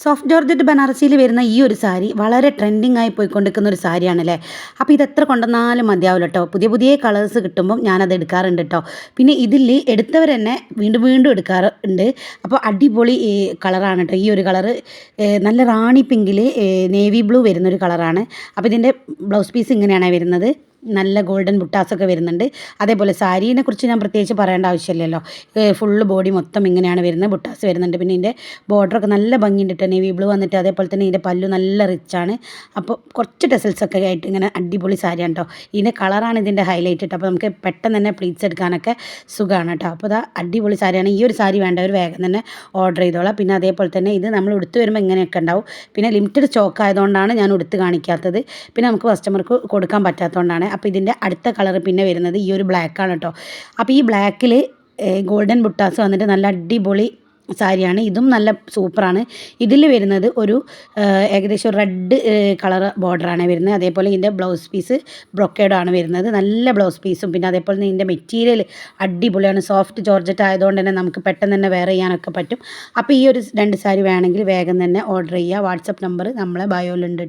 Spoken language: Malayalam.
സോഫ്റ്റ് ജോർജറ്റ് ബനാറസിയിൽ വരുന്ന ഈ ഒരു സാരി വളരെ ട്രെൻഡിങ് ആയി പോയിക്കൊണ്ടിരിക്കുന്ന ഒരു സാരിയാണല്ലേ. അപ്പോൾ ഇത് എത്ര കൊണ്ടുവന്നാലും മതിയാവില്ല കേട്ടോ. പുതിയ പുതിയ കളേഴ്സ് കിട്ടുമ്പം ഞാനത് എടുക്കാറുണ്ട് കേട്ടോ. പിന്നെ ഇതിൽ എടുത്തവർ തന്നെ വീണ്ടും വീണ്ടും എടുക്കാറുണ്ട്. അപ്പോൾ അടിപൊളി കളറാണ് കേട്ടോ ഈ ഒരു കളറ്. നല്ല റാണി പിങ്കിൽ നേവി ബ്ലൂ വരുന്നൊരു കളറാണ്. അപ്പോൾ ഇതിൻ്റെ ബ്ലൗസ് പീസ് ഇങ്ങനെയാണ് വരുന്നത്. നല്ല ഗോൾഡൻ ബുട്ടാസൊക്കെ വരുന്നുണ്ട്. അതേപോലെ സാരീനെ കുറിച്ച് ഞാൻ പ്രത്യേകിച്ച് പറയേണ്ട ആവശ്യമില്ലല്ലോ. ഫുള്ള് ബോഡി മൊത്തം ഇങ്ങനെയാണ് വരുന്നത്. ബുട്ടാസ് വരുന്നുണ്ട്. പിന്നെ ഇതിൻ്റെ ബോർഡറൊക്കെ നല്ല ഭംഗിയുണ്ട് കേട്ടോ. നേവി ബ്ലൂ വന്നിട്ട് അതേപോലെ തന്നെ ഇതിൻ്റെ പല്ലു നല്ല റിച്ചാണ്. അപ്പോൾ കുറച്ച് ടെസൽസൊക്കെ ആയിട്ട് ഇങ്ങനെ അടിപൊളി സാരിയാണ് കേട്ടോ. ഇതിൻ്റെ കളറാണ് ഇതിൻ്റെ ഹൈലൈറ്റ് കേട്ടോ. അപ്പോൾ നമുക്ക് പെട്ടെന്ന് തന്നെ പ്ലീറ്റ്സ് എടുക്കാനൊക്കെ സുഖമാണ് കേട്ടോ. അപ്പോൾ ഇതാ അടിപൊളി സാരിയാണ്. ഈ ഒരു സാരി വേണ്ടവർ വേഗം തന്നെ ഓർഡർ ചെയ്തോളാം. പിന്നെ അതേപോലെ തന്നെ ഇത് നമ്മൾ ഉടുത്ത് വരുമ്പോൾ ഇങ്ങനെയൊക്കെ ഉണ്ടാവും. പിന്നെ ലിമിറ്റഡ് സ്റ്റോക്ക് ആയതുകൊണ്ടാണ് ഞാൻ ഉടുത്ത് കാണിക്കാത്തത്. പിന്നെ നമുക്ക് കസ്റ്റമർക്ക് കൊടുക്കാൻ പറ്റാത്തതുകൊണ്ടാണ്. അപ്പോൾ ഇതിൻ്റെ അടുത്ത കളർ പിന്നെ വരുന്നത് ഈ ഒരു ബ്ലാക്കാണ് കേട്ടോ. അപ്പോൾ ഈ ബ്ലാക്കിൽ ഗോൾഡൻ ബുട്ടാസ് വന്നിട്ട് നല്ല അടിപൊളി സാരിയാണ്. ഇതും നല്ല സൂപ്പറാണ്. ഇതിൽ വരുന്നത് ഒരു ഏകദേശം റെഡ് കളർ ബോർഡറാണ് വരുന്നത്. അതേപോലെ ഇതിൻ്റെ ബ്ലൗസ് പീസ് ബ്രൊക്കേഡാണ് വരുന്നത്. നല്ല ബ്ലൗസ് പീസും പിന്നെ അതേപോലെ തന്നെ ഇതിൻ്റെ മെറ്റീരിയൽ അടിപൊളിയാണ്. സോഫ്റ്റ് ജോർജറ്റ് ആയതുകൊണ്ട് തന്നെ നമുക്ക് പെട്ടെന്ന് തന്നെ വെയർ ചെയ്യാനൊക്കെ പറ്റും. അപ്പോൾ ഈ ഒരു രണ്ട് സാരി വേണമെങ്കിൽ വേഗം തന്നെ ഓർഡർ ചെയ്യുക. വാട്സപ്പ് നമ്പർ നമ്മളെ ബയോയിലുണ്ട്.